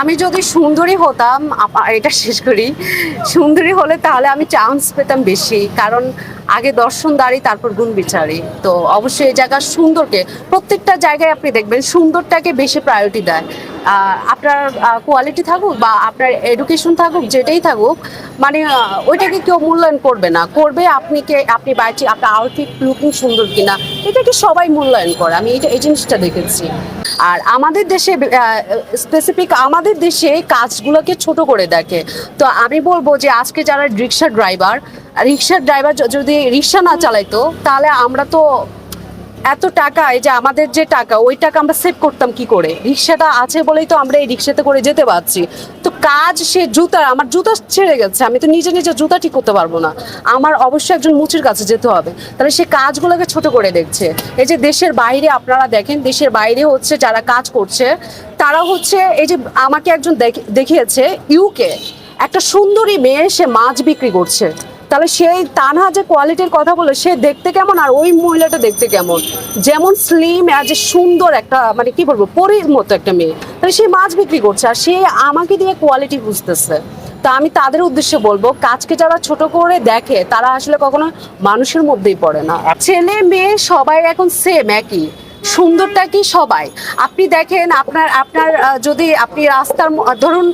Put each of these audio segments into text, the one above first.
আমি যদি সুন্দরী হতাম, এটা শেষ করি। সুন্দরী হলে তাহলে আমি চান্স পেতাম বেশি, কারণ আগে দর্শনদারি তারপর গুণ বিচারি। তো অবশ্যই এই জায়গা সুন্দরকে, প্রত্যেকটা জায়গায় আপনি দেখবেন সুন্দরটাকে বেশি প্রায়োরিটি দেয়। আপনার কোয়ালিটি থাকুক বা আপনার এডুকেশন থাকুক, যেটাই থাকুক, মানে ওইটাকে কেউ মূল্যায়ন করবে না। করবে আপনি বাইরে আপনার আউটফিট লুকিং সুন্দর কিনা, এটাকে সবাই মূল্যায়ন করে। আমি এই জিনিসটা দেখেছি। আর আমাদের দেশে স্পেসিফিক আমাদের দেশে কাজগুলোকে ছোট করে দেখে। তো আমি বলবো যে আজকে যারা রিক্সার ড্রাইভার যদি রিক্সা না চালাইতো, তাহলে আমরা তো এত টাকা, এই যে আমাদের যে টাকা, ওই টাকা আমরা সেভ করতাম কি করে? রিক্সাটা আছে বলেই তো আমরা এই রিক্সাতে করে যেতে পারছি। তো কাজ, সে আমার জুতা ছেড়ে গেছে, আমি তো নিজে নিজে জুতা ঠিক করতে পারবো না, আমার অবশ্যই একজন মুচির কাছে যেতে হবে। তাহলে সে কাজগুলোকে ছোট করে দেখছে। এই যে দেশের বাইরে আপনারা দেখেন, দেশের বাইরে হচ্ছে যারা কাজ করছে, তারা হচ্ছে, এই যে আমাকে একজন দেখিয়েছে ইউকে একটা সুন্দরী মেয়ে, সে মাছ বিক্রি করছে। তাহলে সেই তানহা যে কোয়ালিটির কথা বলে, সে দেখতে কেমন আর ওই মহিলাটা দেখতে কেমন? যেমন স্লিম আর যে সুন্দর একটা, মানে কি বলবো, পরীর মতো একটা মেয়ে, তাহলে সে মাছ বিক্রি করছে আর সে আমাকে দিয়ে কোয়ালিটি বুঝতেছে। তা আমি তাদের উদ্দেশ্যে বলবো, কাজকে যারা ছোট করে দেখে তারা আসলে কখনো মানুষের মধ্যেই পড়ে না। ছেলে মেয়ে সবাই এখন সেম, একই। সুন্দরটা কি সবাই, আপনি দেখেন, আপনার আপনার যদি আপনি রাস্তার ধরুন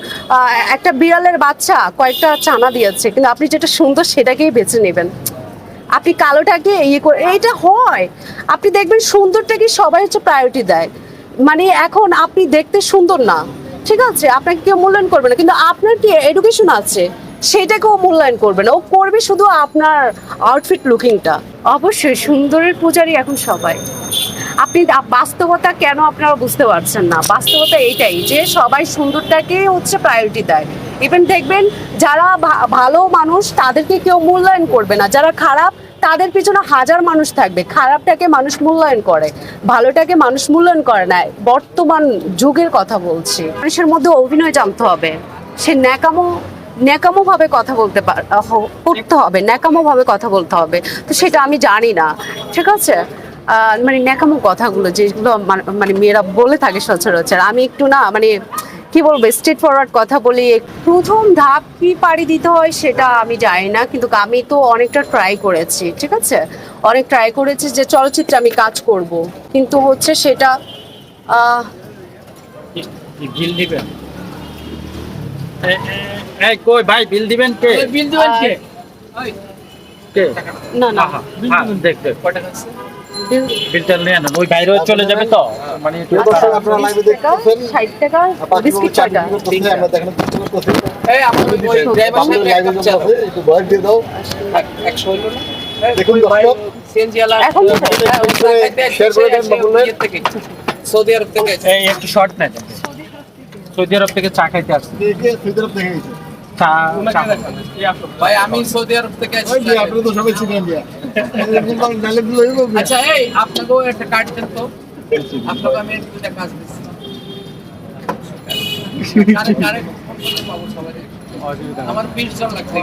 একটা বিড়ালের বাচ্চা কয়েকটা চানা দিয়েছে, কিন্তু আপনি যেটা সুন্দর সেটাকেই বেছে নেবেন, আপনি কালোটাকে করে, এইটা হয়। আপনি দেখবেন সুন্দরটাকে সবাই হচ্ছে প্রায়োরিটি দেয়। মানে এখন আপনি দেখতে সুন্দর না, ঠিক আছে, আপনাকে কেউ মূল্যায়ন করবে না, কিন্তু আপনার কি এডুকেশন আছে সেটাকেও মূল্যায়ন করবে না, ও করবে শুধু আপনার আউটফিট লুকিংটা। অবশ্যই সুন্দরের পূজারি এখন সবাই। আপনি বাস্তবতা কেন আপনারা বুঝতে পারছেন না? বাস্তবতা এইটাই যে সবাই সুন্দরটাকে হচ্ছে প্রায়োরিটি দেয়। ইভেন দেখবেন যারা ভালো মানুষ তাদেরকে কেউ মূল্যায়ন করবে না, যারা খারাপ তাদের পিছনে হাজার মানুষ থাকবে। খারাপটাকে মানুষ মূল্যায়ন করে, ভালোটাকে মানুষ মূল্যায়ন করে না। বর্তমান যুগের কথা বলছি। মানুষের মধ্যে অভিনয় জানতে হবে, সে ন্যাকামো ভাবে কথা করতে হবে, ন্যাকামো ভাবে কথা বলতে হবে। তো সেটা আমি জানি না, ঠিক আছে। মানে ন্যাকামো কথাগুলো যেগুলো মানে মেয়েরা বলে থাকে সচরাচর, আমি একটু না, মানে কি বলবো, স্ট্রেট ফরওয়ার্ড কথা বলি। প্রথম ধাপ কি পাড়ি দিতে হয় সেটা আমি জানি না, কিন্তু আমি তো অনেকটা ট্রাই করেছি, ঠিক আছে, অনেক ট্রাই করেছি যে চলচ্চিত্রে আমি কাজ করব, কিন্তু হচ্ছে সেটা বিল দিবেন? এই কই ভাই, বিল দিবেন কে? বিল দিবেন কে? কে? না না, দেখ কত টাকা আছে? বিলটা নিয়ে নেন, ওই বাইরে চলে যাবে তো। মানে দর্শক আপনারা লাইভে দেখতেছেন 60 টাকা বিস্কিট কয়টা? আমরা দেখেন চেষ্টা করতেছি। এই আপনাদের ওই ড্রাইভার সাহেব লাইভে যাবে, একটু ভয় দিয়ে দাও। 100 হলো না? দেখুন দর্শক, সিএনজি আলা এখন শেয়ার করে দেন বললেন। সৌদি আরব থেকে এই একটু শর্ট নেন। সৌদি আরব থেকে চা খাইতে আসছি। দেখে ফিদরত দেখে গেছে। ভাই আমি সৌদি আরব থেকে আসছি। ওই যে আপনি তো সবাই চিনেন দিয়া। এরকম কোন ডায়লগ গুলো হইব? আচ্ছা, এই আপনাকেও একটা কার্ড দেন তো। আপনাকে আমি দুইটা কাজ দিচ্ছি। কারে ফোন করলে পাবো সবাই? আমার 20 জন লাগছে।